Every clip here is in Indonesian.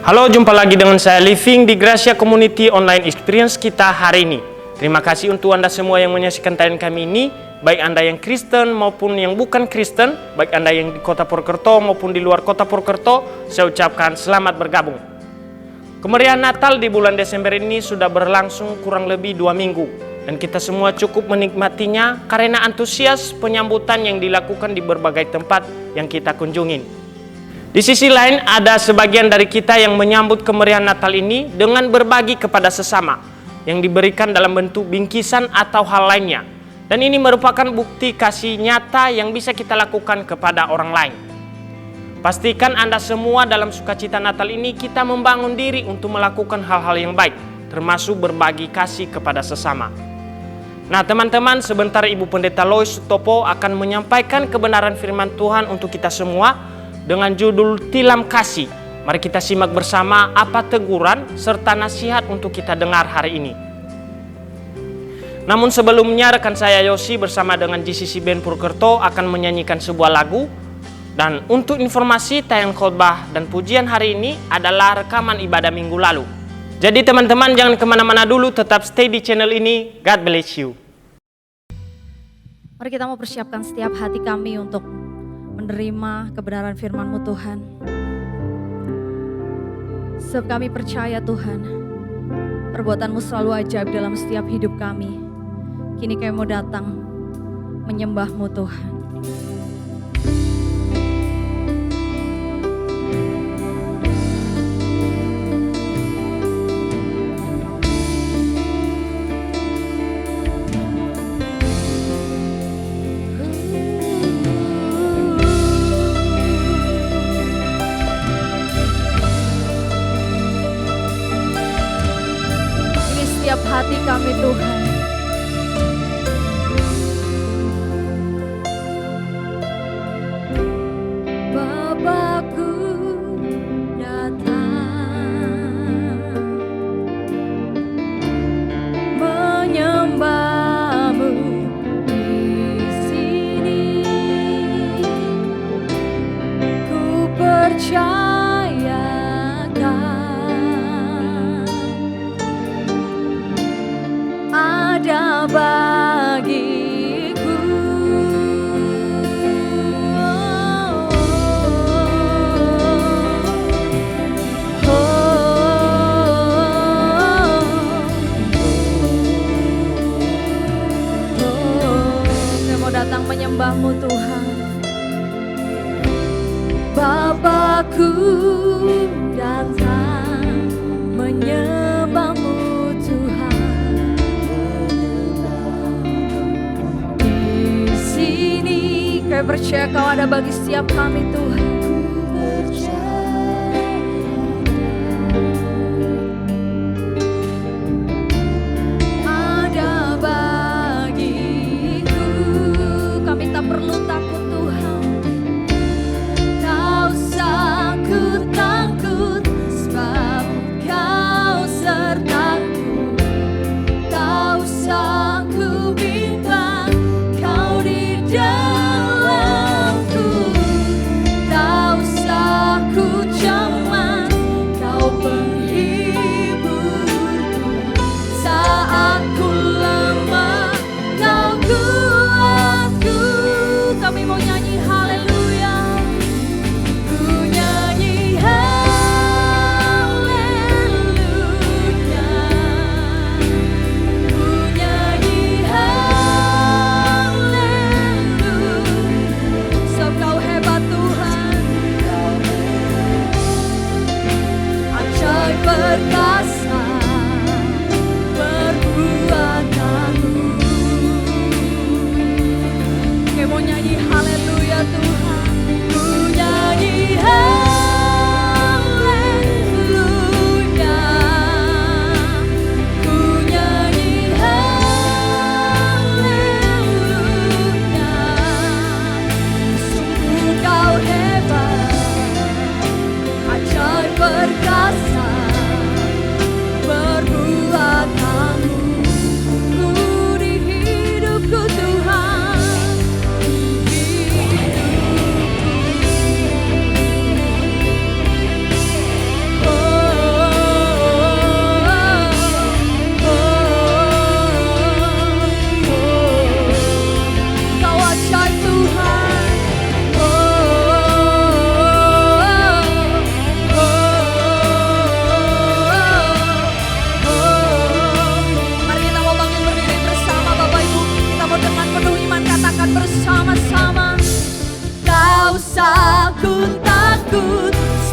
Halo, jumpa lagi dengan saya Living di Gracia Community Online Experience kita hari ini. Terima kasih untuk Anda semua yang menyaksikan tayangan kami ini, baik Anda yang Kristen maupun yang bukan Kristen, baik Anda yang di Kota Purwokerto maupun di luar Kota Purwokerto, saya ucapkan selamat bergabung. Kemeriahan Natal di bulan Desember ini sudah berlangsung kurang lebih 2 minggu, dan kita semua cukup menikmatinya karena antusias penyambutan yang dilakukan di berbagai tempat yang kita kunjungin. Di sisi lain, ada sebagian dari kita yang menyambut kemeriahan Natal ini dengan berbagi kepada sesama, yang diberikan dalam bentuk bingkisan atau hal lainnya. Dan ini merupakan bukti kasih nyata yang bisa kita lakukan kepada orang lain. Pastikan Anda semua dalam sukacita Natal ini kita membangun diri untuk melakukan hal-hal yang baik, termasuk berbagi kasih kepada sesama. Nah teman-teman, sebentar Ibu Pendeta Lois Sutopo akan menyampaikan kebenaran firman Tuhan untuk kita semua dengan judul Tilam Kasih. Mari kita simak bersama apa teguran serta nasihat untuk kita dengar hari ini. Namun sebelumnya rekan saya Yosi bersama dengan GCC Band Purwokerto akan menyanyikan sebuah lagu. Dan untuk informasi tayang khotbah dan pujian hari ini adalah rekaman ibadah minggu lalu. Jadi teman-teman jangan kemana-mana dulu, tetap stay di channel ini. God bless you. Mari kita mau persiapkan setiap hati kami untuk menerima kebenaran firman-Mu Tuhan. Sebab kami percaya Tuhan, perbuatan-Mu selalu ajaib dalam setiap hidup kami. Kini kami mau datang menyembah-Mu Tuhan. Hati kami Tuhan, Bapakku datang menyembah-Mu di sini. Ku percaya ada bagiku. Saya mau datang menyembah-Mu Tuhan. Bapakku datang menyembah-Mu Tuhan. Kami percaya Kau ada bagi setiap kami Tuhan. Ada bagiku. Kami tak perlu takut Tuhan. Tak usah ku takut, sebab Kau sertaku. Tak usah ku bimbang, Kau di dalam.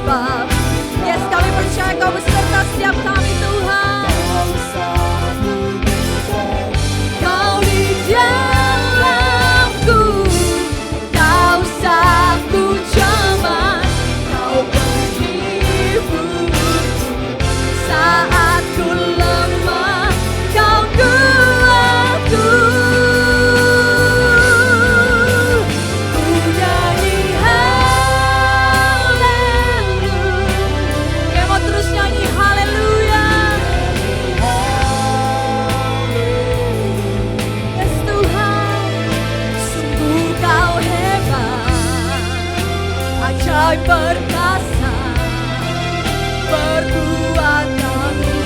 hebat. Yes, kami percaya Kau beserta setiap kami Tuhan. Kau di dalamku, Kau sapu jaman, Kau penghiburku saat ku lemah, Kau kuatku. Ku nyanyi haleluya. Kau mau terus nyanyi haleluya. Yes Tuhan, sungguh Kau hebat, ajaib perkasa, perbuatanmu.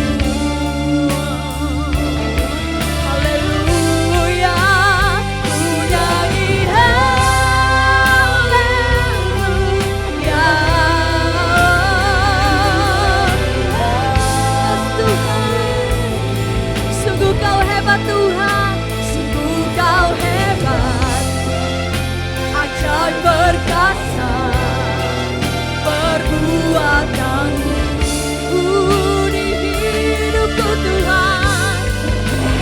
Haleluya, ku nyanyi haleluya. Yes Tuhan, sungguh Kau hebat Tuhan, sungguh Kau hebat, ajaib perkasa, perbuatanmu di hidupku Tuhan,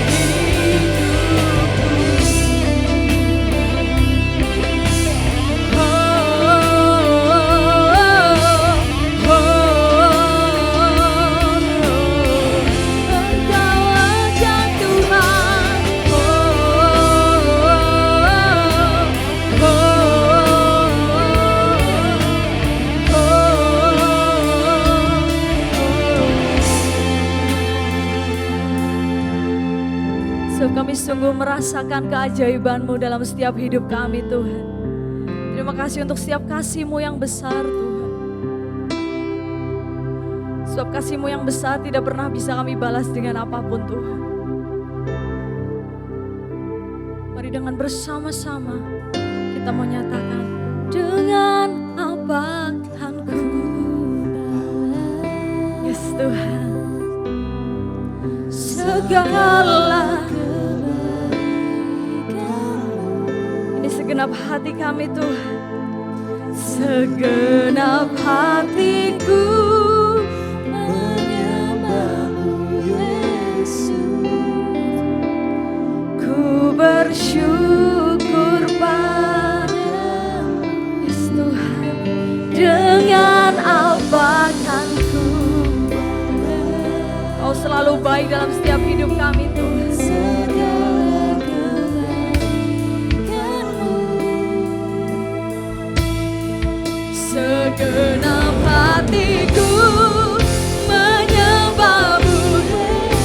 di hidupku. Engkau aja Tuhan. Sebab kami sungguh merasakan keajaiban-Mu dalam setiap hidup kami Tuhan. Terima kasih untuk setiap kasih-Mu yang besar Tuhan. Sebab kasih-Mu yang besar tidak pernah bisa kami balas dengan apapun Tuhan. Mari dengan bersama-sama kita menyatakan, dengan apa kan ku balas. Yes Tuhan, segala ini segenap hati kami Tuhan, segenap hatiku menyembah-Mu Yesus. Ku bersyukur padamu, yes Tuhan, dengan apa kan ku balas. Kau selalu baik dalam setiap hidup kami Tuhan. Segenap hatiku menyembah-Mu,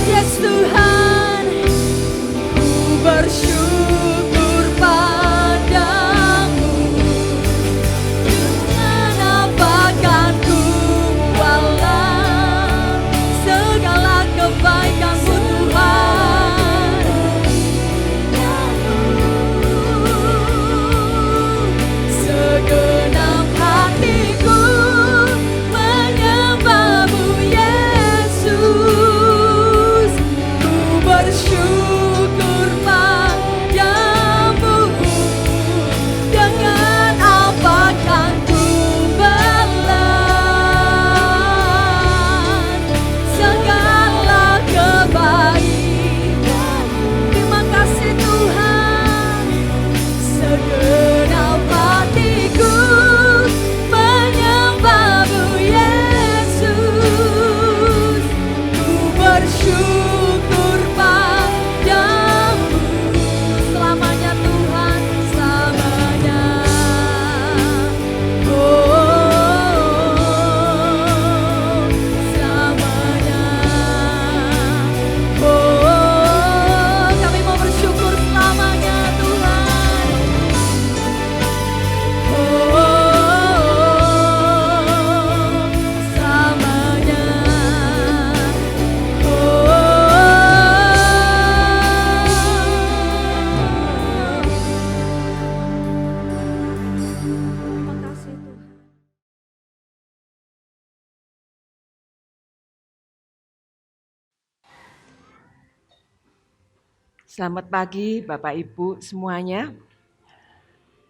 yes Tuhan. Ku bersyukur padamu, dengan apa kan ku balas segala kebaikan-Mu Tuhan. Segenap hatiku menyembah-Mu Yesus. Ku bersyukur padamu, dengan apa kan ku balas segala kebaikan. Terima kasih Tuhan. Segenap hatiku menyembah-Mu Yesus. Ku bersyukur padamu selamanya Tuhan, selamanya. Selamanya. Kami mau bersyukur selamanya Tuhan. Selamanya. Terima kasih Tuhan. Selamat pagi Bapak Ibu semuanya.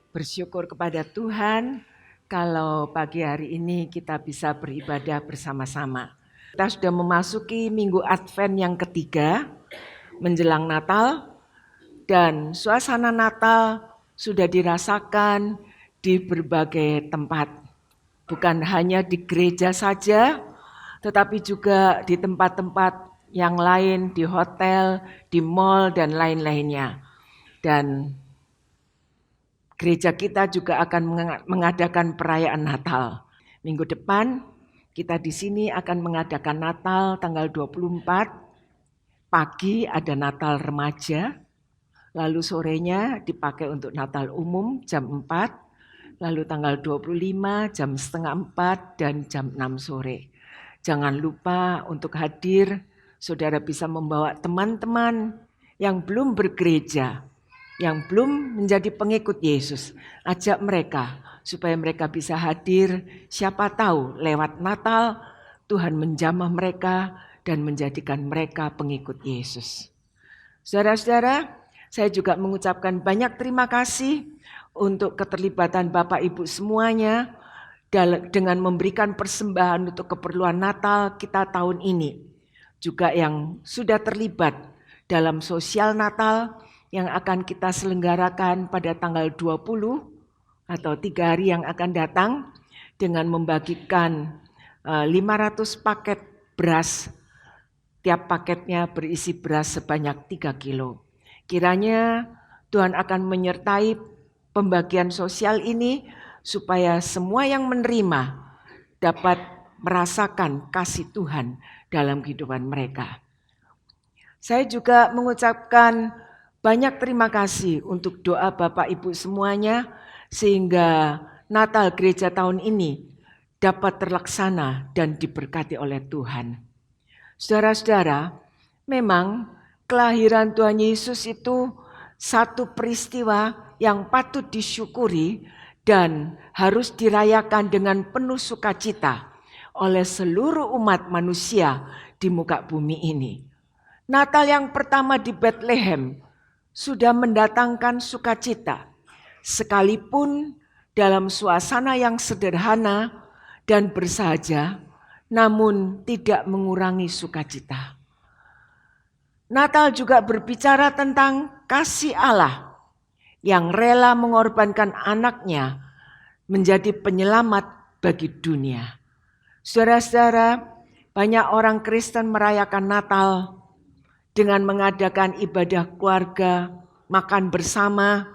Bersyukur kepada Tuhan kalau pagi hari ini kita bisa beribadah bersama-sama. Kita sudah memasuki Minggu Advent yang ketiga menjelang Natal, dan suasana Natal sudah dirasakan di berbagai tempat. Bukan hanya di gereja saja, tetapi juga di tempat-tempat yang lain, di hotel, di mall, dan lain-lainnya. Dan gereja kita juga akan mengadakan perayaan Natal. Minggu depan kita di sini akan mengadakan Natal tanggal 24. Pagi ada Natal remaja, lalu sorenya dipakai untuk Natal umum jam 4, lalu tanggal 25 jam setengah 4 dan jam 6 sore. Jangan lupa untuk hadir, saudara bisa membawa teman-teman yang belum bergereja, yang belum menjadi pengikut Yesus, ajak mereka supaya mereka bisa hadir. Siapa tahu lewat Natal Tuhan menjamah mereka dan menjadikan mereka pengikut Yesus. Saudara-saudara, saya juga mengucapkan banyak terima kasih untuk keterlibatan Bapak Ibu semuanya dengan memberikan persembahan untuk keperluan Natal kita tahun ini. Juga yang sudah terlibat dalam sosial Natal yang akan kita selenggarakan pada tanggal 20 atau 3 hari yang akan datang dengan membagikan 500 paket beras. Tiap paketnya berisi beras sebanyak 3 kilo. Kiranya Tuhan akan menyertai pembagian sosial ini supaya semua yang menerima dapat merasakan kasih Tuhan dalam kehidupan mereka. Saya juga mengucapkan banyak terima kasih untuk doa Bapak Ibu semuanya sehingga Natal gereja tahun ini dapat terlaksana dan diberkati oleh Tuhan. Saudara-saudara, memang kelahiran Tuhan Yesus itu satu peristiwa yang patut disyukuri dan harus dirayakan dengan penuh sukacita oleh seluruh umat manusia di muka bumi ini. Natal yang pertama di Bethlehem sudah mendatangkan sukacita, sekalipun dalam suasana yang sederhana dan bersahaja, namun tidak mengurangi sukacita. Natal juga berbicara tentang kasih Allah yang rela mengorbankan anaknya menjadi penyelamat bagi dunia. Saudara-saudara, banyak orang Kristen merayakan Natal dengan mengadakan ibadah keluarga, makan bersama,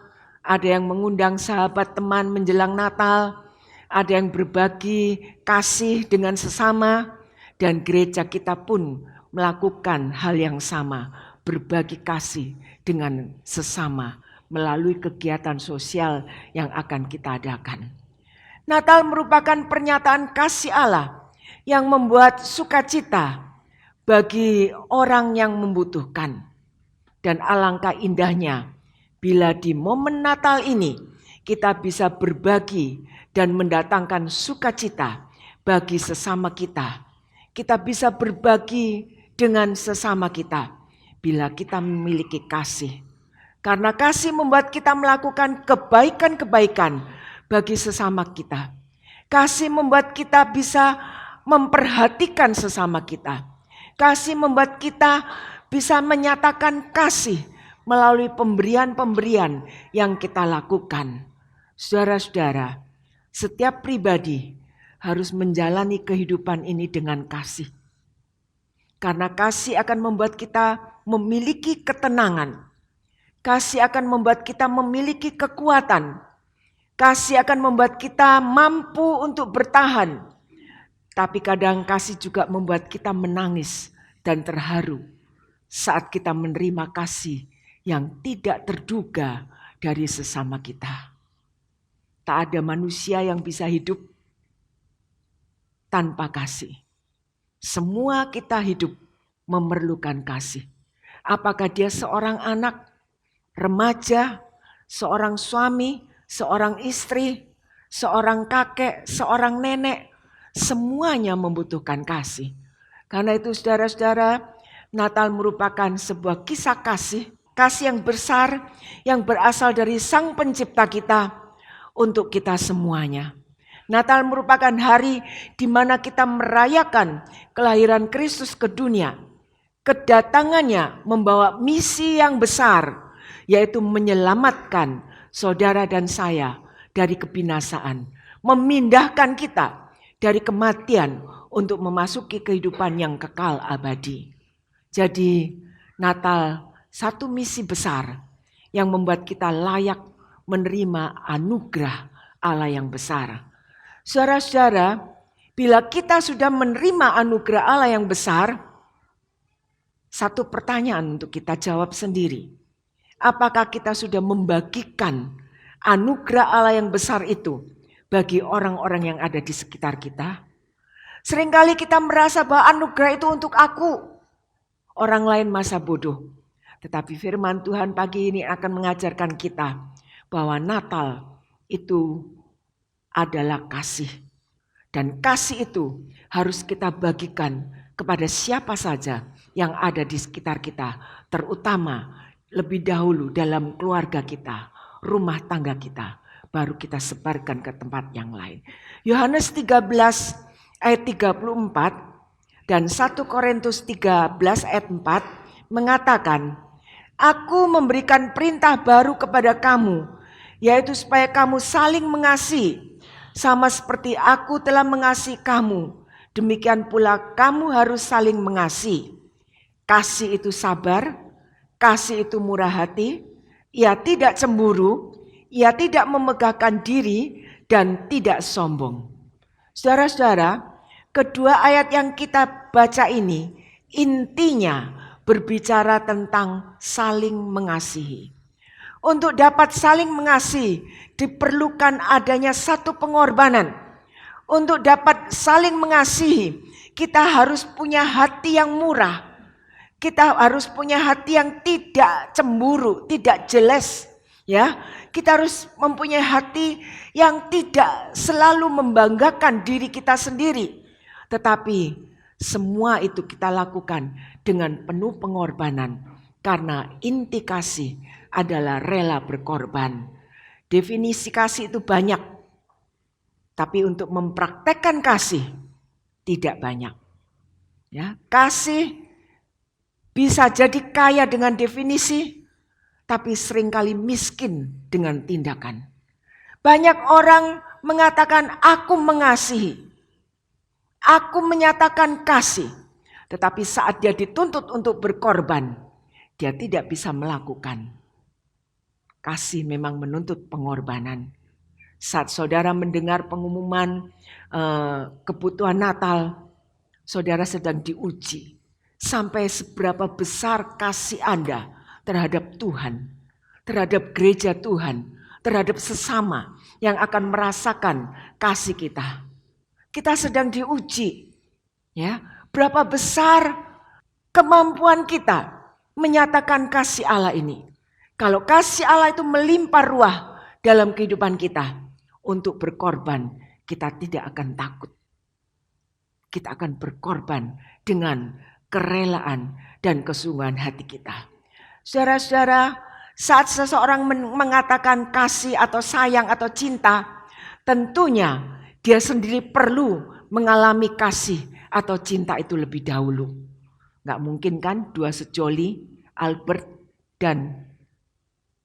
ada yang mengundang sahabat teman menjelang Natal, ada yang berbagi kasih dengan sesama, dan gereja kita pun melakukan hal yang sama, berbagi kasih dengan sesama melalui kegiatan sosial yang akan kita adakan. Natal merupakan pernyataan kasih Allah yang membuat sukacita bagi orang yang membutuhkan. Dan alangkah indahnya bila di momen Natal ini kita bisa berbagi dan mendatangkan sukacita bagi sesama kita. Kita bisa berbagi dengan sesama kita bila kita memiliki kasih. Karena kasih membuat kita melakukan kebaikan-kebaikan bagi sesama kita. Kasih membuat kita bisa memperhatikan sesama kita. Kasih membuat kita bisa menyatakan kasih melalui pemberian-pemberian yang kita lakukan. Saudara-saudara, setiap pribadi harus menjalani kehidupan ini dengan kasih. Karena kasih akan membuat kita memiliki ketenangan. Kasih akan membuat kita memiliki kekuatan. Kasih akan membuat kita mampu untuk bertahan. Tapi kadang kasih juga membuat kita menangis dan terharu saat kita menerima kasih yang tidak terduga dari sesama kita. Tak ada manusia yang bisa hidup tanpa kasih. Semua kita hidup memerlukan kasih. Apakah dia seorang anak, remaja, seorang suami, seorang istri, seorang kakek, seorang nenek, semuanya membutuhkan kasih. Karena itu saudara-saudara, Natal merupakan sebuah kisah kasih yang besar yang berasal dari Sang Pencipta kita untuk kita semuanya. Natal merupakan hari di mana kita merayakan kelahiran Kristus ke dunia. Kedatangannya membawa misi yang besar, yaitu menyelamatkan saudara dan saya dari kebinasaan, memindahkan kita dari kematian untuk memasuki kehidupan yang kekal abadi. Jadi Natal satu misi besar yang membuat kita layak menerima anugerah Allah yang besar. Saudara-saudara, bila kita sudah menerima anugerah Allah yang besar, satu pertanyaan untuk kita jawab sendiri. Apakah kita sudah membagikan anugerah Allah yang besar itu bagi orang-orang yang ada di sekitar kita? Seringkali kita merasa bahwa anugerah itu untuk aku. Orang lain masa bodoh. Tetapi firman Tuhan pagi ini akan mengajarkan kita bahwa Natal itu adalah kasih. Dan kasih itu harus kita bagikan kepada siapa saja yang ada di sekitar kita. Terutama lebih dahulu dalam keluarga kita, rumah tangga kita. Baru kita sebarkan ke tempat yang lain. Yohanes 13 ayat 34 dan 1 Korintus 13 ayat 4 mengatakan, Aku memberikan perintah baru kepada kamu, yaitu supaya kamu saling mengasihi. Sama seperti aku telah mengasihi kamu, demikian pula kamu harus saling mengasihi. Kasih itu sabar, kasih itu murah hati, ia tidak cemburu, ia tidak memegahkan diri, dan tidak sombong. Saudara-saudara, kedua ayat yang kita baca ini intinya berbicara tentang saling mengasihi. Untuk dapat saling mengasihi diperlukan adanya satu pengorbanan. Untuk dapat saling mengasihi kita harus punya hati yang murah. Kita harus punya hati yang tidak cemburu, tidak jeles. Ya, kita harus mempunyai hati yang tidak selalu membanggakan diri kita sendiri. Tetapi semua itu kita lakukan dengan penuh pengorbanan. Karena inti kasih adalah rela berkorban. Definisi kasih itu banyak. Tapi untuk mempraktekkan kasih tidak banyak. Ya, kasih bisa jadi kaya dengan definisi, tapi seringkali miskin dengan tindakan. Banyak orang mengatakan aku mengasihi. Aku menyatakan kasih. Tetapi saat dia dituntut untuk berkorban, dia tidak bisa melakukan. Kasih memang menuntut pengorbanan. Saat saudara mendengar pengumuman kebutuhan Natal, saudara sedang diuji. Sampai seberapa besar kasih Anda terhadap Tuhan, terhadap gereja Tuhan, terhadap sesama yang akan merasakan kasih kita. Kita sedang diuji. Ya, berapa besar kemampuan kita menyatakan kasih Allah ini. Kalau kasih Allah itu melimpah ruah dalam kehidupan kita, untuk berkorban kita tidak akan takut. Kita akan berkorban dengan kerelaan dan kesungguhan hati kita. Saudara-saudara, saat seseorang mengatakan kasih atau sayang atau cinta, tentunya dia sendiri perlu mengalami kasih atau cinta itu lebih dahulu. Gak mungkin kan dua sejoli, Albert dan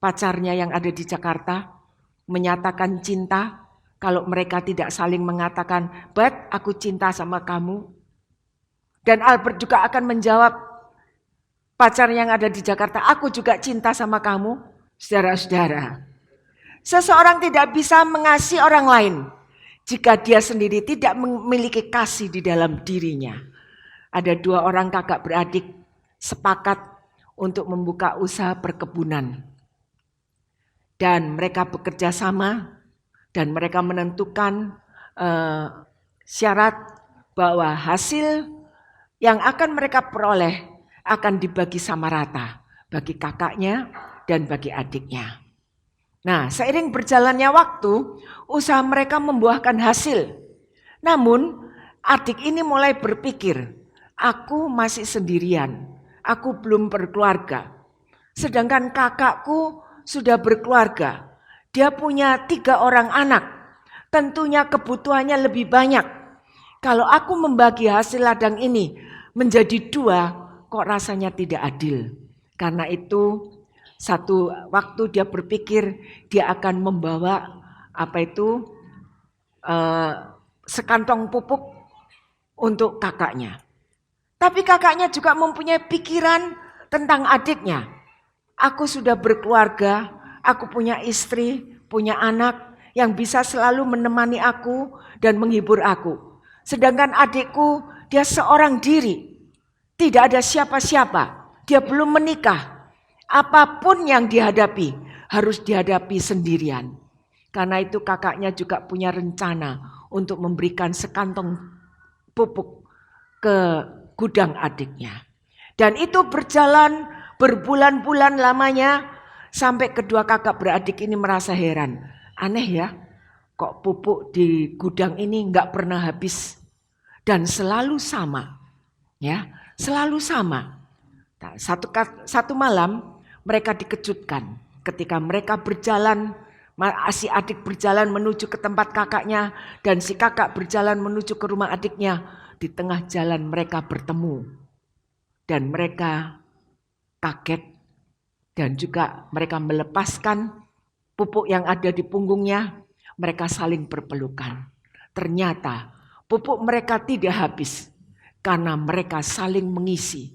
pacarnya yang ada di Jakarta menyatakan cinta kalau mereka tidak saling mengatakan, "Bet, aku cinta sama kamu." Dan Albert juga akan menjawab pacar yang ada di Jakarta, "Aku juga cinta sama kamu." Saudara-saudara, seseorang tidak bisa mengasihi orang lain jika dia sendiri tidak memiliki kasih di dalam dirinya. Ada dua orang kakak beradik sepakat untuk membuka usaha perkebunan. Dan mereka bekerja sama dan mereka menentukan syarat bahwa hasil yang akan mereka peroleh akan dibagi sama rata bagi kakaknya dan bagi adiknya. Nah, seiring berjalannya waktu, usaha mereka membuahkan hasil. Namun, adik ini mulai berpikir, aku masih sendirian, aku belum berkeluarga. Sedangkan kakakku sudah berkeluarga, dia punya 3 orang anak. tentunya kebutuhannya lebih banyak. Kalau aku membagi hasil ladang ini menjadi 2, kok rasanya tidak adil. Karena itu satu waktu dia berpikir dia akan membawa sekantong pupuk untuk kakaknya. Tapi kakaknya juga mempunyai pikiran tentang adiknya. Aku sudah berkeluarga, aku punya istri, punya anak yang bisa selalu menemani aku dan menghibur aku. Sedangkan adikku, dia seorang diri, tidak ada siapa-siapa, dia belum menikah. Apapun yang dihadapi, harus dihadapi sendirian. Karena itu kakaknya juga punya rencana untuk memberikan sekantong pupuk ke gudang adiknya. Dan itu berjalan berbulan-bulan lamanya sampai kedua kakak beradik ini merasa heran. Aneh ya, kok pupuk di gudang ini enggak pernah habis dan selalu sama. Ya, selalu sama. Satu malam mereka dikejutkan ketika mereka berjalan. Si adik berjalan menuju ke tempat kakaknya dan si kakak berjalan menuju ke rumah adiknya. Di tengah jalan mereka bertemu dan mereka kaget dan juga mereka melepaskan pupuk yang ada di punggungnya. Mereka saling berpelukan. Ternyata pupuk mereka tidak habis karena mereka saling mengisi,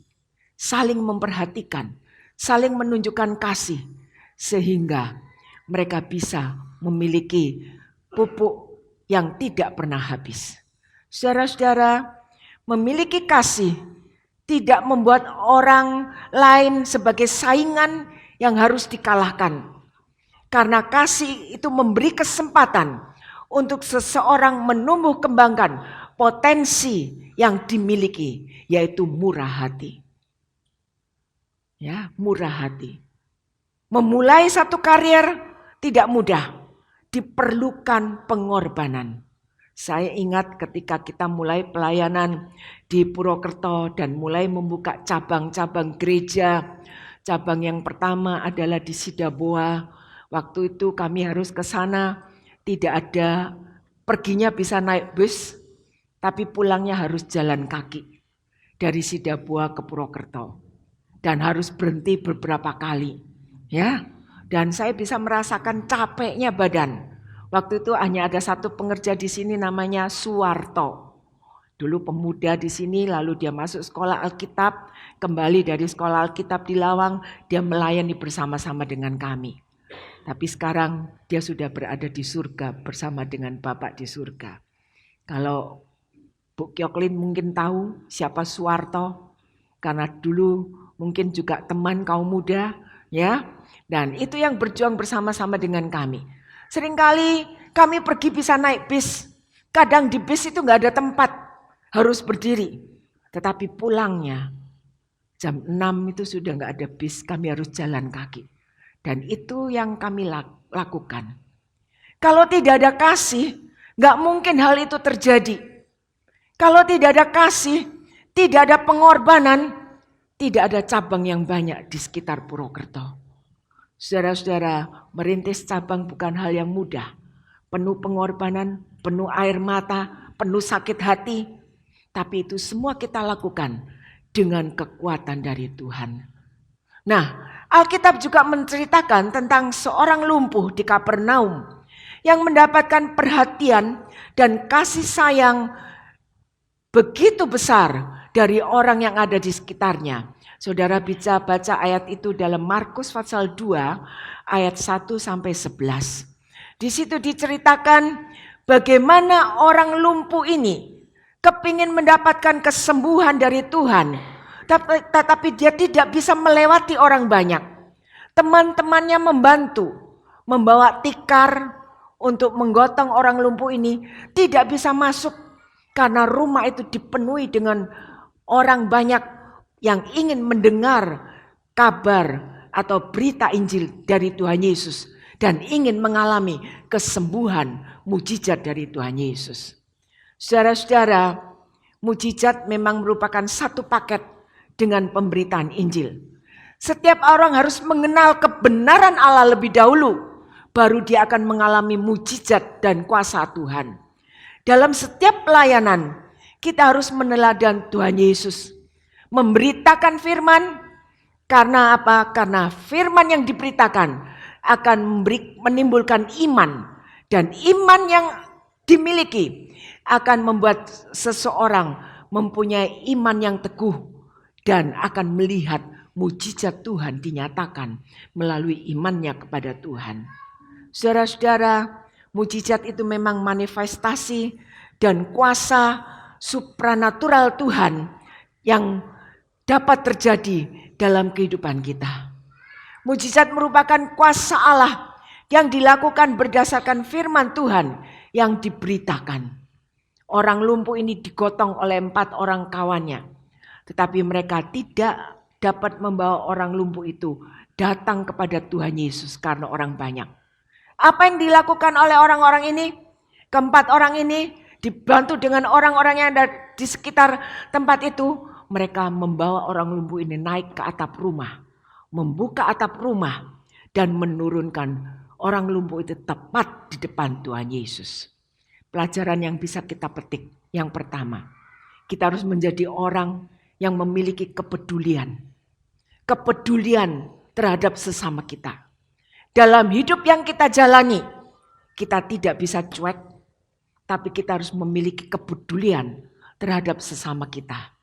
saling memperhatikan, saling menunjukkan kasih sehingga mereka bisa memiliki pupuk yang tidak pernah habis. Saudara-saudara, memiliki kasih tidak membuat orang lain sebagai saingan yang harus dikalahkan. Karena kasih itu memberi kesempatan untuk seseorang menumbuh kembangkan potensi yang dimiliki, yaitu murah hati. Ya, murah hati. Memulai satu karir tidak mudah, diperlukan pengorbanan. Saya ingat ketika kita mulai pelayanan di Purwokerto dan mulai membuka cabang-cabang gereja. Cabang yang pertama adalah di Sidaboa. Waktu itu kami harus ke sana, tidak ada, perginya bisa naik bus, tapi pulangnya harus jalan kaki dari Sidaboa ke Purwokerto. Dan harus berhenti beberapa kali. Ya. Dan saya bisa merasakan capeknya badan. Waktu itu hanya ada satu pengerja di sini namanya Suwarto. Dulu pemuda di sini, lalu dia masuk sekolah Alkitab, kembali dari sekolah Alkitab di Lawang, dia melayani bersama-sama dengan kami. Tapi sekarang dia sudah berada di surga bersama dengan Bapak di surga. Kalau Bu Kyoklin mungkin tahu siapa Suwarto, karena dulu mungkin juga teman kaum muda, ya. Dan itu yang berjuang bersama-sama dengan kami. Seringkali kami pergi bisa naik bis. Kadang di bis itu gak ada tempat. Harus berdiri. Tetapi pulangnya jam 6 itu sudah gak ada bis. Kami harus jalan kaki. Dan itu yang kami lakukan. Kalau tidak ada kasih, gak mungkin hal itu terjadi. Kalau tidak ada kasih, tidak ada pengorbanan, tidak ada cabang yang banyak di sekitar Purwokerto. Saudara-saudara, merintis cabang bukan hal yang mudah. Penuh pengorbanan, penuh air mata, penuh sakit hati. Tapi itu semua kita lakukan dengan kekuatan dari Tuhan. Nah, Alkitab juga menceritakan tentang seorang lumpuh di Kapernaum yang mendapatkan perhatian dan kasih sayang begitu besar dari orang yang ada di sekitarnya. Saudara bisa baca ayat itu dalam Markus pasal 2 ayat 1 sampai 11. Di situ diceritakan bagaimana orang lumpuh ini kepingin mendapatkan kesembuhan dari Tuhan. Tetapi dia tidak bisa melewati orang banyak. Teman-temannya membantu, membawa tikar untuk menggotong orang lumpuh ini. Tidak bisa masuk karena rumah itu dipenuhi dengan orang banyak yang ingin mendengar kabar atau berita Injil dari Tuhan Yesus dan ingin mengalami kesembuhan mujizat dari Tuhan Yesus. Saudara-saudara, mujizat memang merupakan satu paket dengan pemberitaan Injil. Setiap orang harus mengenal kebenaran Allah lebih dahulu, baru dia akan mengalami mujizat dan kuasa Tuhan. Dalam setiap pelayanan, kita harus meneladan Tuhan Yesus. Memberitakan firman, karena apa? Karena firman yang diberitakan akan menimbulkan iman. Dan iman yang dimiliki akan membuat seseorang mempunyai iman yang teguh dan akan melihat mujizat Tuhan dinyatakan melalui imannya kepada Tuhan. Saudara-saudara, mujizat itu memang manifestasi dan kuasa supranatural Tuhan yang dapat terjadi dalam kehidupan kita. Mujizat merupakan kuasa Allah yang dilakukan berdasarkan firman Tuhan yang diberitakan. Orang lumpuh ini digotong oleh 4 orang kawannya. Tetapi mereka tidak dapat membawa orang lumpuh itu datang kepada Tuhan Yesus karena orang banyak. Apa yang dilakukan oleh orang-orang ini? Keempat orang ini dibantu dengan orang-orang yang ada di sekitar tempat itu. Mereka membawa orang lumpuh ini naik ke atap rumah. Membuka atap rumah dan menurunkan orang lumpuh itu tepat di depan Tuhan Yesus. Pelajaran yang bisa kita petik. Yang pertama, kita harus menjadi orang yang memiliki kepedulian. Kepedulian terhadap sesama kita. Dalam hidup yang kita jalani, kita tidak bisa cuek, tapi kita harus memiliki kepedulian terhadap sesama kita.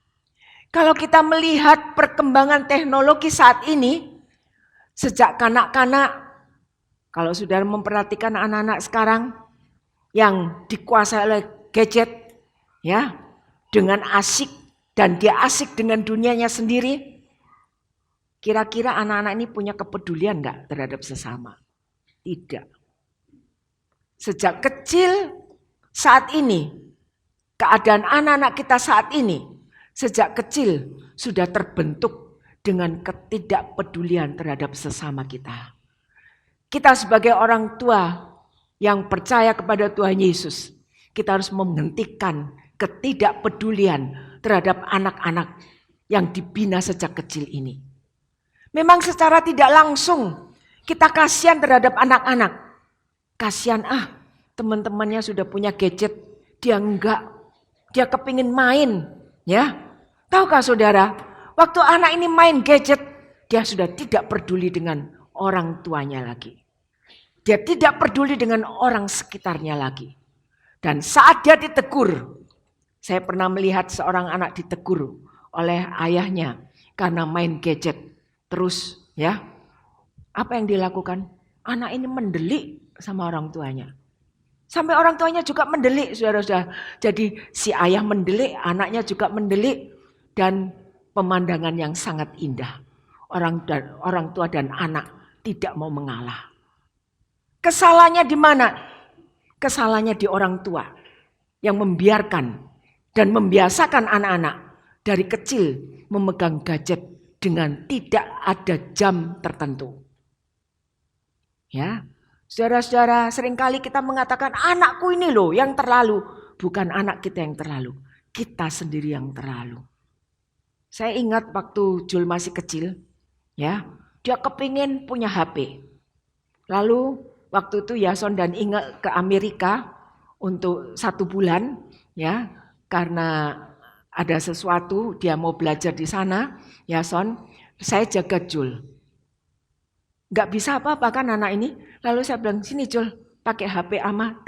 Kalau kita melihat perkembangan teknologi saat ini, sejak kanak-kanak, kalau saudara memperhatikan anak-anak sekarang yang dikuasai oleh gadget, ya, dengan asik dan dia asik dengan dunianya sendiri, kira-kira anak-anak ini punya kepedulian enggak terhadap sesama? Tidak. Sejak kecil saat ini, keadaan anak-anak kita saat ini, sejak kecil sudah terbentuk dengan ketidakpedulian terhadap sesama kita. Kita sebagai orang tua yang percaya kepada Tuhan Yesus, kita harus menghentikan ketidakpedulian terhadap anak-anak yang dibina sejak kecil ini. Memang secara tidak langsung kita kasihan terhadap anak-anak. Kasihan teman-temannya sudah punya gadget, dia enggak. Dia kepingin main, ya. Tahukah saudara, waktu anak ini main gadget, dia sudah tidak peduli dengan orang tuanya lagi. Dia tidak peduli dengan orang sekitarnya lagi. Dan saat dia ditegur, saya pernah melihat seorang anak ditegur oleh ayahnya karena main gadget. Terus ya, apa yang dilakukan? Anak ini mendelik sama orang tuanya. Sampai orang tuanya juga mendelik, saudara-saudara. Jadi si ayah mendelik, anaknya juga mendelik. Dan pemandangan yang sangat indah. Orang tua dan anak tidak mau mengalah. Kesalahannya di mana? Kesalahannya di orang tua yang membiarkan dan membiasakan anak-anak dari kecil memegang gadget dengan tidak ada jam tertentu. Ya, saudara-saudara, seringkali kita mengatakan anakku ini loh yang terlalu. Bukan anak kita yang terlalu, kita sendiri yang terlalu. Saya ingat waktu Jul masih kecil, ya, dia kepingin punya HP. Lalu waktu itu Yason dan Inge ke Amerika untuk 1 bulan, ya, karena ada sesuatu dia mau belajar di sana. Yason, saya jaga Jul. Gak bisa apa-apa kan anak ini. Lalu saya bilang, sini Jul, pakai HP ama,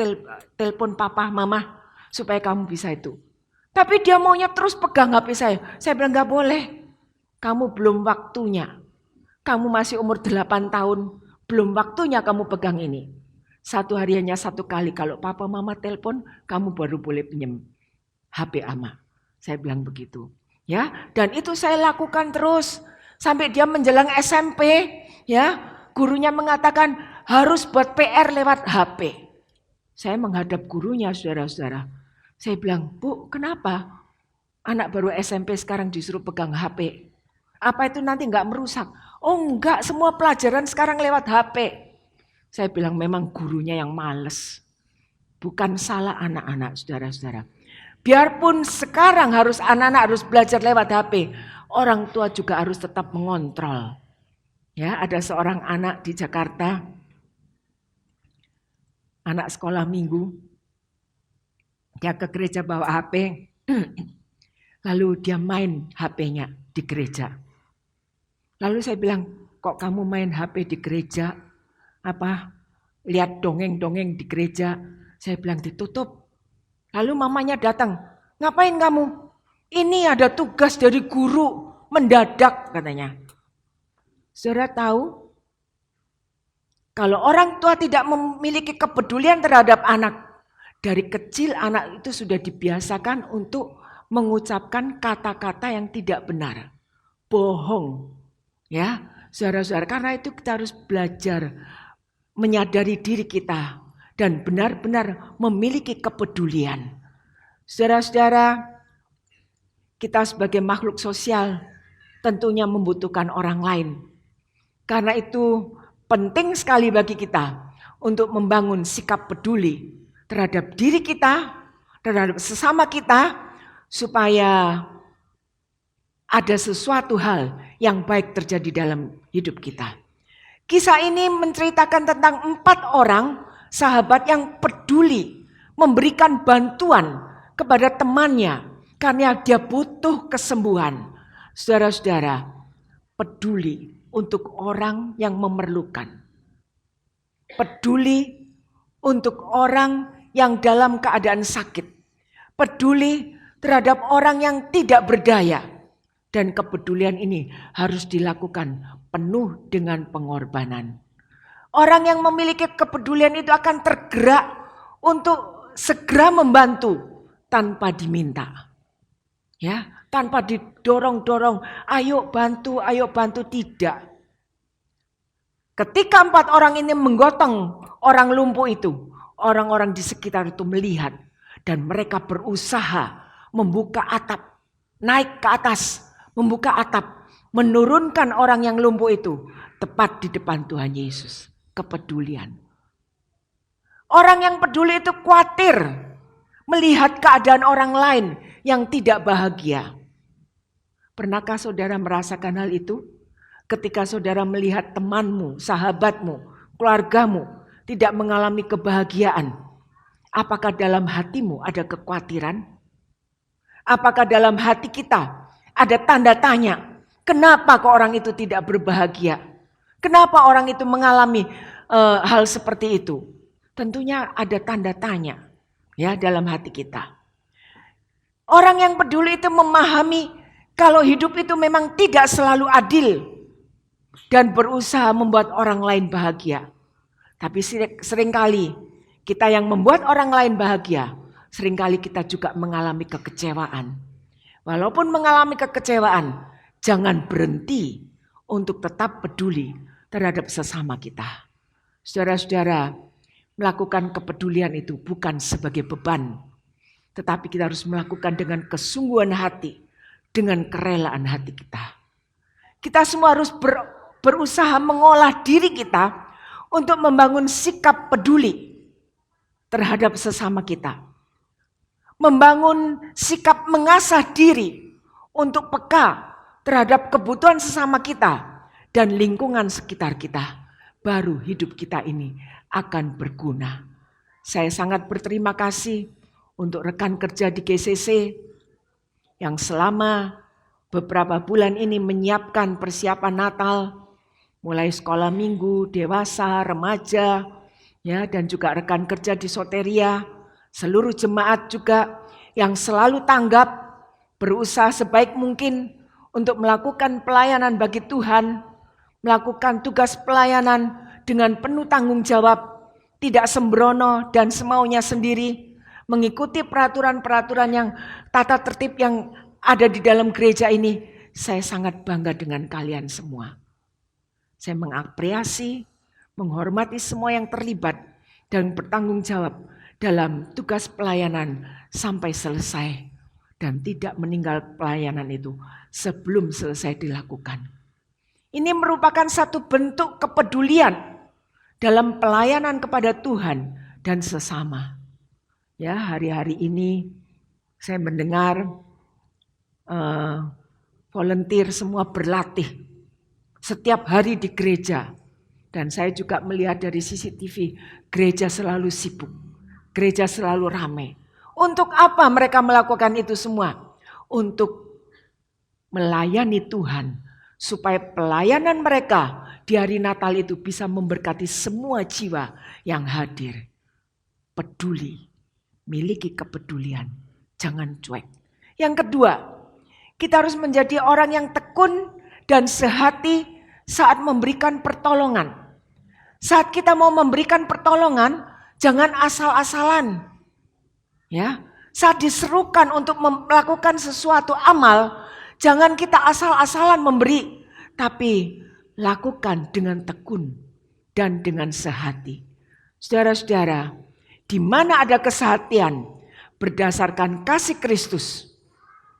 telepon papa, mama, supaya kamu bisa itu. Tapi dia maunya terus pegang HP saya. Saya bilang gak boleh. Kamu belum waktunya. Kamu masih umur 8 tahun. Belum waktunya kamu pegang ini. 1 hari hanya 1 kali. Kalau papa mama telepon, kamu baru boleh pinjam HP ama. Saya bilang begitu. Ya, dan itu saya lakukan terus. Sampai dia menjelang SMP. Ya, gurunya mengatakan harus buat PR lewat HP. Saya menghadap gurunya, saudara-saudara. Saya bilang, Bu, kenapa anak baru SMP sekarang disuruh pegang HP? Apa itu nanti enggak merusak? Oh enggak, semua pelajaran sekarang lewat HP. Saya bilang memang gurunya yang males. Bukan salah anak-anak, saudara-saudara. Biarpun sekarang anak-anak harus belajar lewat HP, orang tua juga harus tetap mengontrol. Ya, ada seorang anak di Jakarta, anak sekolah minggu, dia ke gereja bawa HP, lalu dia main HP-nya di gereja. Lalu saya bilang, kok kamu main HP di gereja? Apa? Lihat dongeng-dongeng di gereja. Saya bilang ditutup. Lalu mamanya datang, ngapain kamu? Ini ada tugas dari guru, mendadak katanya. Saudara tahu, kalau orang tua tidak memiliki kepedulian terhadap anak, dari kecil anak itu sudah dibiasakan untuk mengucapkan kata-kata yang tidak benar. Bohong. Ya, saudara-saudara, karena itu kita harus belajar menyadari diri kita dan benar-benar memiliki kepedulian. Saudara-saudara, kita sebagai makhluk sosial tentunya membutuhkan orang lain. Karena itu penting sekali bagi kita untuk membangun sikap peduli terhadap diri kita, terhadap sesama kita, supaya ada sesuatu hal yang baik terjadi dalam hidup kita. Kisah ini menceritakan tentang 4 orang sahabat yang peduli memberikan bantuan kepada temannya karena dia butuh kesembuhan. Saudara-saudara, peduli untuk orang yang memerlukan. Peduli untuk orang yang dalam keadaan sakit. Peduli terhadap orang yang tidak berdaya. Dan kepedulian ini harus dilakukan penuh dengan pengorbanan. Orang yang memiliki kepedulian itu akan tergerak untuk segera membantu tanpa diminta. Ya, tanpa didorong-dorong, ayo bantu, tidak. Ketika 4 orang ini menggotong orang lumpuh itu, orang-orang di sekitar itu melihat dan mereka berusaha membuka atap, naik ke atas, membuka atap, menurunkan orang yang lumpuh itu tepat di depan Tuhan Yesus. Kepedulian. Orang yang peduli itu khawatir melihat keadaan orang lain yang tidak bahagia. Pernahkah saudara merasakan hal itu? Ketika saudara melihat temanmu, sahabatmu, keluargamu tidak mengalami kebahagiaan. Apakah dalam hatimu ada kekhawatiran? Apakah dalam hati kita ada tanda tanya? Kenapa kok orang itu tidak berbahagia? Kenapa orang itu mengalami hal seperti itu? Tentunya ada tanda tanya ya dalam hati kita. Orang yang peduli itu memahami kalau hidup itu memang tidak selalu adil dan berusaha membuat orang lain bahagia. Tapi seringkali kita yang membuat orang lain bahagia, seringkali kita juga mengalami kekecewaan. Walaupun mengalami kekecewaan, jangan berhenti untuk tetap peduli terhadap sesama kita. Saudara-saudara, melakukan kepedulian itu bukan sebagai beban, tetapi kita harus melakukan dengan kesungguhan hati, dengan kerelaan hati kita. Kita semua harus berusaha mengolah diri kita untuk membangun sikap peduli terhadap sesama kita. Membangun sikap mengasah diri untuk peka terhadap kebutuhan sesama kita dan lingkungan sekitar kita. Baru hidup kita ini akan berguna. Saya sangat berterima kasih untuk rekan kerja di GCC yang selama beberapa bulan ini menyiapkan persiapan Natal, mulai sekolah minggu, dewasa, remaja, ya, dan juga rekan kerja di Soteria, seluruh jemaat juga yang selalu tanggap, berusaha sebaik mungkin untuk melakukan pelayanan bagi Tuhan, melakukan tugas pelayanan dengan penuh tanggung jawab, tidak sembrono dan semaunya sendiri, mengikuti peraturan-peraturan yang tata tertib yang ada di dalam gereja ini. Saya sangat bangga dengan kalian semua. Saya mengapresiasi, menghormati semua yang terlibat dan bertanggung jawab dalam tugas pelayanan sampai selesai dan tidak meninggal pelayanan itu sebelum selesai dilakukan. Ini merupakan satu bentuk kepedulian dalam pelayanan kepada Tuhan dan sesama. Ya, hari-hari ini saya mendengar volunteer semua berlatih setiap hari di gereja Dan saya juga melihat dari CCTV, gereja selalu sibuk, gereja selalu ramai. Untuk apa mereka melakukan itu semua? Untuk melayani Tuhan, supaya pelayanan mereka di hari Natal itu bisa memberkati semua jiwa yang hadir. Peduli, miliki kepedulian, jangan cuek. Yang kedua, kita harus menjadi orang yang tekun dan sehati saat memberikan pertolongan. Saat kita mau memberikan pertolongan, jangan asal-asalan. Ya, saat diserukan untuk melakukan sesuatu amal, jangan kita asal-asalan memberi, tapi lakukan dengan tekun dan dengan sehati. Saudara-saudara, di mana ada kesehatian berdasarkan kasih Kristus,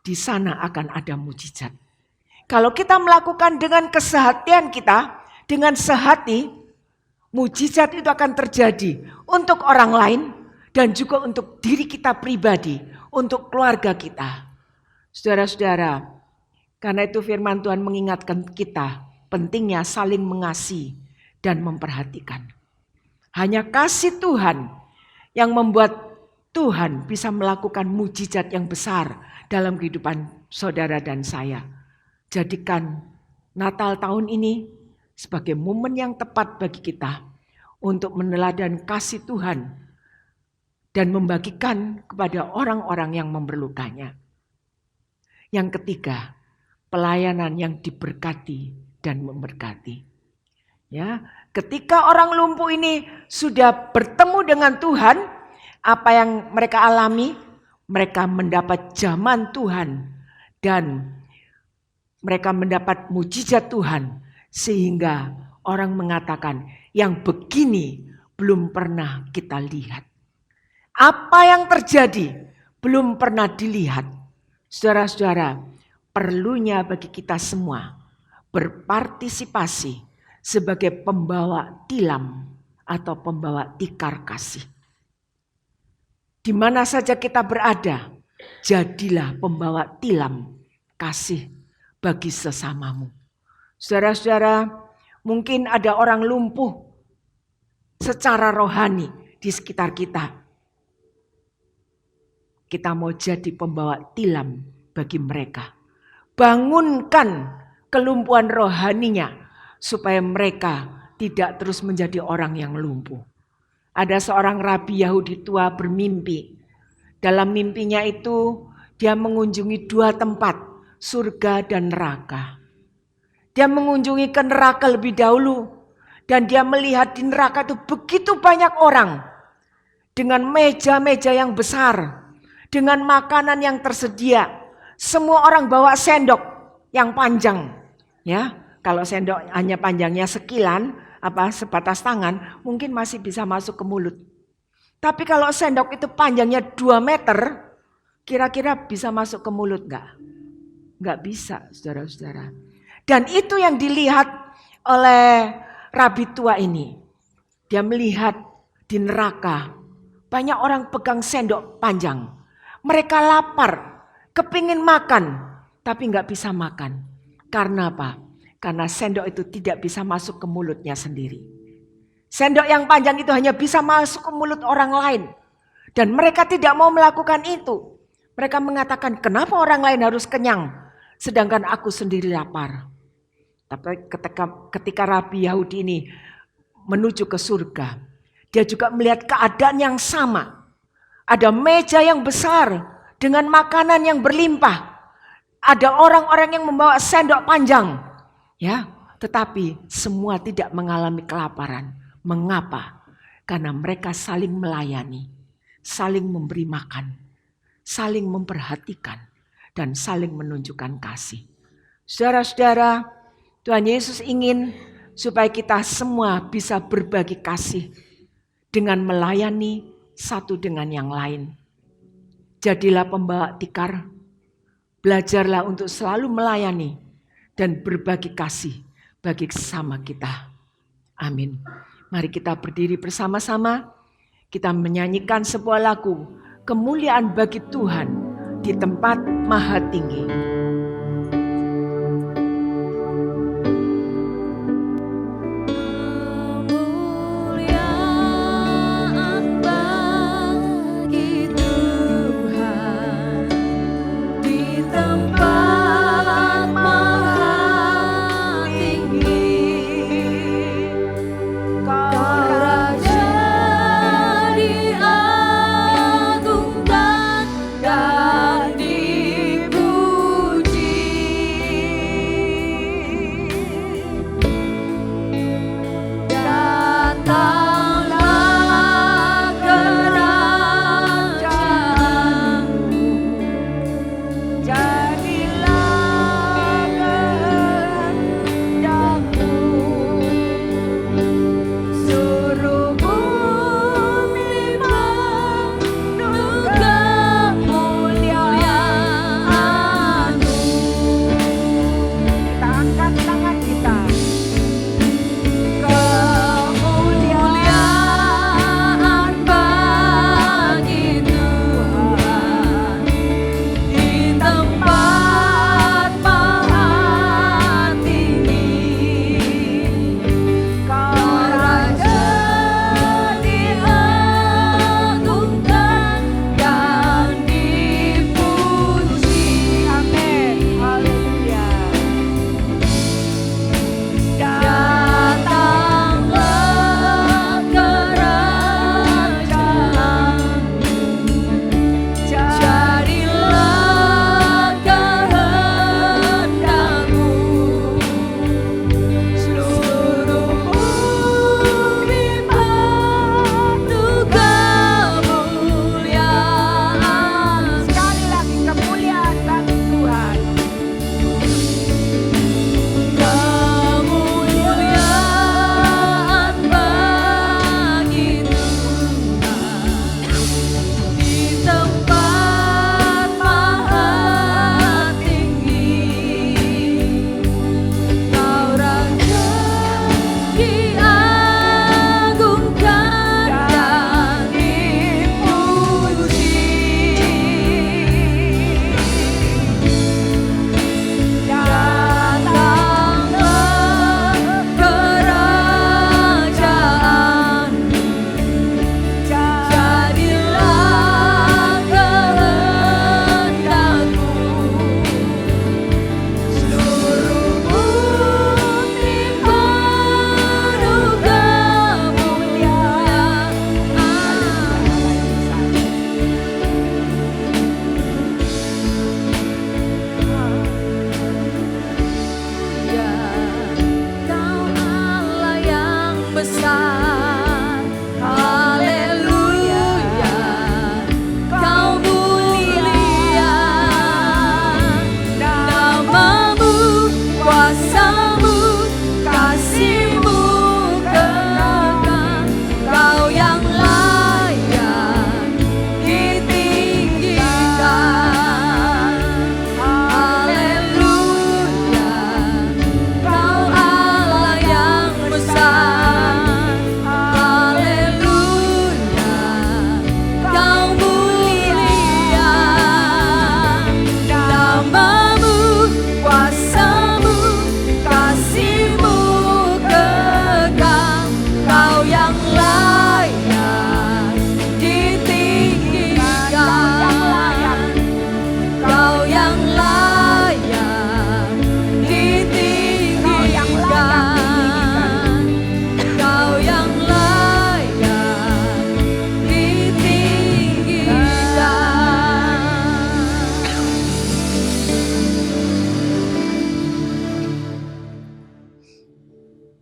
di sana akan ada mujizat. Kalau kita melakukan dengan kesehatian kita, dengan sehati, mujizat itu akan terjadi untuk orang lain dan juga untuk diri kita pribadi, untuk keluarga kita. Saudara-saudara, karena itu firman Tuhan mengingatkan kita pentingnya saling mengasihi dan memperhatikan. Hanya kasih Tuhan yang membuat Tuhan bisa melakukan mujizat yang besar dalam kehidupan saudara dan saya. Jadikan Natal tahun ini sebagai momen yang tepat bagi kita untuk meneladani kasih Tuhan dan membagikan kepada orang-orang yang memerlukannya. Yang ketiga, pelayanan yang diberkati dan memberkati. Ya, ketika orang lumpuh ini sudah bertemu dengan Tuhan, apa yang mereka alami? Mereka mendapat jaman Tuhan dan mereka mendapat mujizat Tuhan, sehingga orang mengatakan yang begini belum pernah kita lihat. Apa yang terjadi belum pernah dilihat. Saudara-saudara, perlunya bagi kita semua berpartisipasi sebagai pembawa tilam atau pembawa tikar kasih. Di mana saja kita berada, jadilah pembawa tilam kasih bagi sesamamu. Saudara-saudara, mungkin ada orang lumpuh secara rohani di sekitar kita. Kita mau jadi pembawa tilam bagi mereka. Bangunkan kelumpuhan rohaninya supaya mereka tidak terus menjadi orang yang lumpuh. Ada seorang rabi Yahudi tua bermimpi. Dalam mimpinya itu dia mengunjungi 2 tempat, surga dan neraka. Dia mengunjungi ke neraka lebih dahulu dan dia melihat di neraka itu begitu banyak orang dengan meja-meja yang besar, dengan makanan yang tersedia. Semua orang bawa sendok yang panjang, ya. Kalau sendok hanya panjangnya sekilan, sebatas tangan, mungkin masih bisa masuk ke mulut. Tapi kalau sendok itu panjangnya 2 meter, kira-kira bisa masuk ke mulut enggak? Enggak bisa, saudara-saudara. Dan itu yang dilihat oleh rabi tua ini. Dia melihat di neraka banyak orang pegang sendok panjang. Mereka lapar, kepingin makan, tapi enggak bisa makan. Karena apa? Karena sendok itu tidak bisa masuk ke mulutnya sendiri. Sendok yang panjang itu hanya bisa masuk ke mulut orang lain. Dan mereka tidak mau melakukan itu. Mereka mengatakan, kenapa orang lain harus kenyang, sedangkan aku sendiri lapar. Tapi ketika rabi Yahudi ini menuju ke surga, dia juga melihat keadaan yang sama. Ada meja yang besar dengan makanan yang berlimpah. Ada orang-orang yang membawa sendok panjang. Ya, tetapi semua tidak mengalami kelaparan. Mengapa? Karena mereka saling melayani, saling memberi makan, saling memperhatikan, dan saling menunjukkan kasih. Saudara-saudara, Tuhan Yesus ingin supaya kita semua bisa berbagi kasih dengan melayani satu dengan yang lain. Jadilah pembawa tikar, belajarlah untuk selalu melayani dan berbagi kasih bagi sesama kita. Amin. Mari kita berdiri bersama-sama, kita menyanyikan sebuah lagu, kemuliaan bagi Tuhan di tempat maha tinggi.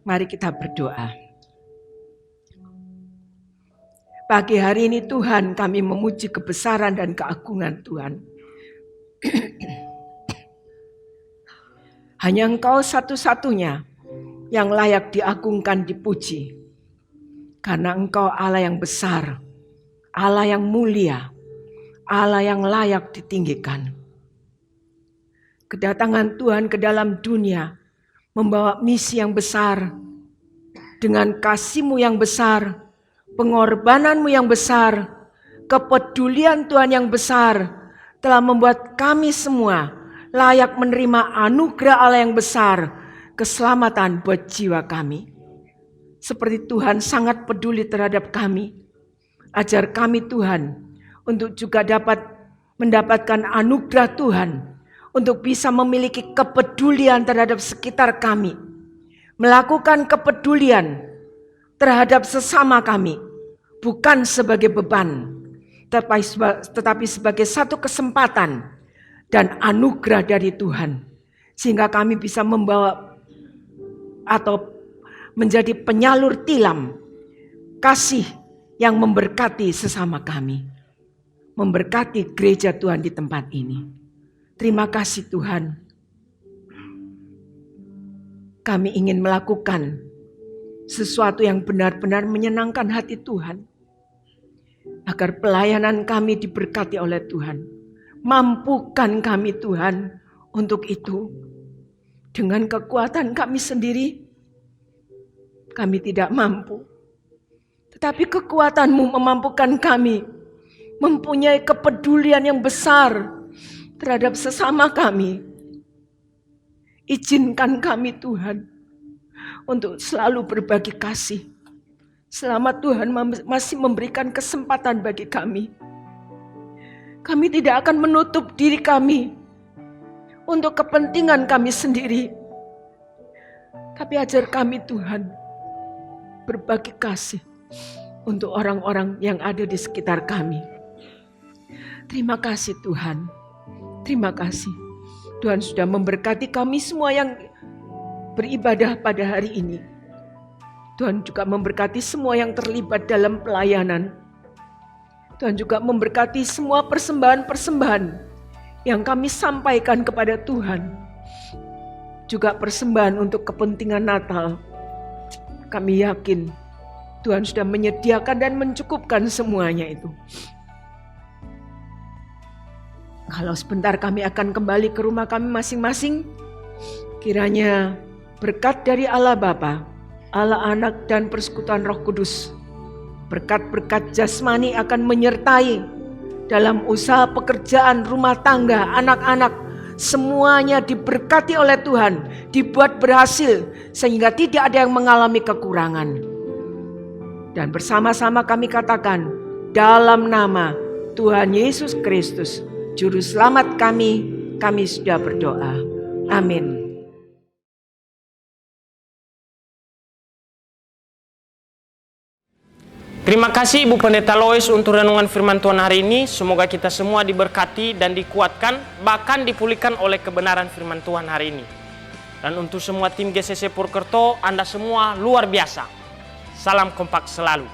Mari kita berdoa. Pagi hari ini Tuhan, kami memuji kebesaran dan keagungan Tuhan. Hanya Engkau satu-satunya yang layak diagungkan, dipuji. Karena Engkau Allah yang besar, Allah yang mulia, Allah yang layak ditinggikan. Kedatangan Tuhan ke dalam dunia membawa misi yang besar. Dengan kasih-Mu yang besar, pengorbananmu yang besar, kepedulian Tuhan yang besar telah membuat kami semua layak menerima anugerah Allah yang besar, keselamatan buat jiwa kami. Seperti Tuhan sangat peduli terhadap kami, ajar kami Tuhan untuk juga dapat mendapatkan anugerah Tuhan, untuk bisa memiliki kepedulian terhadap sekitar kami, melakukan kepedulian terhadap sesama kami, bukan sebagai beban, tetapi sebagai satu kesempatan dan anugerah dari Tuhan. Sehingga kami bisa membawa atau menjadi penyalur tilam kasih yang memberkati sesama kami. Memberkati gereja Tuhan di tempat ini. Terima kasih Tuhan. Kami ingin melakukan sesuatu yang benar-benar menyenangkan hati Tuhan. Agar pelayanan kami diberkati oleh Tuhan. Mampukan kami Tuhan untuk itu. Dengan kekuatan kami sendiri, kami tidak mampu. Tetapi kekuatan-Mu memampukan kami. Mempunyai kepedulian yang besar terhadap sesama kami. Izinkan kami Tuhan untuk selalu berbagi kasih. Selama Tuhan masih memberikan kesempatan bagi kami. Kami tidak akan menutup diri kami untuk kepentingan kami sendiri. Tapi ajar kami Tuhan berbagi kasih untuk orang-orang yang ada di sekitar kami. Terima kasih Tuhan. Terima kasih. Tuhan sudah memberkati kami semua yang beribadah pada hari ini. Tuhan juga memberkati semua yang terlibat dalam pelayanan. Tuhan juga memberkati semua persembahan-persembahan yang kami sampaikan kepada Tuhan. Juga persembahan untuk kepentingan Natal. Kami yakin Tuhan sudah menyediakan dan mencukupkan semuanya itu. Kalau sebentar kami akan kembali ke rumah kami masing-masing, kiranya berkat dari Allah Bapa, Allah Anak dan persekutuan Roh Kudus, berkat-berkat jasmani akan menyertai dalam usaha pekerjaan rumah tangga, anak-anak, semuanya diberkati oleh Tuhan, dibuat berhasil sehingga tidak ada yang mengalami kekurangan. Dan bersama-sama kami katakan, dalam nama Tuhan Yesus Kristus, Juru Selamat kami sudah berdoa. Amin. Terima kasih Ibu Pendeta Lois untuk renungan firman Tuhan hari ini. Semoga kita semua diberkati dan dikuatkan, bahkan dipulihkan oleh kebenaran firman Tuhan hari ini. Dan untuk semua tim GCC Purwokerto, Anda semua luar biasa. Salam kompak selalu.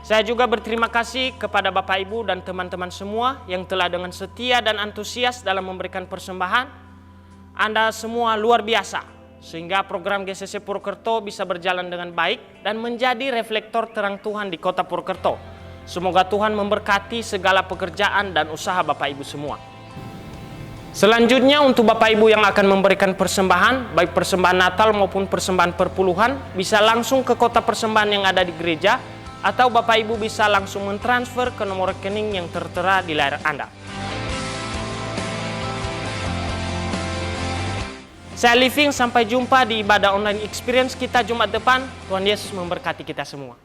Saya juga berterima kasih kepada Bapak Ibu dan teman-teman semua yang telah dengan setia dan antusias dalam memberikan persembahan. Anda semua luar biasa, sehingga program GCC Purwokerto bisa berjalan dengan baik dan menjadi reflektor terang Tuhan di kota Purwokerto. Semoga Tuhan memberkati segala pekerjaan dan usaha Bapak Ibu semua. Selanjutnya untuk Bapak Ibu yang akan memberikan persembahan, baik persembahan Natal maupun persembahan perpuluhan, bisa langsung ke kota persembahan yang ada di gereja, atau Bapak Ibu bisa langsung mentransfer ke nomor rekening yang tertera di layar Anda. Saya Living, sampai jumpa di ibadah online experience kita Jumat depan. Tuhan Yesus memberkati kita semua.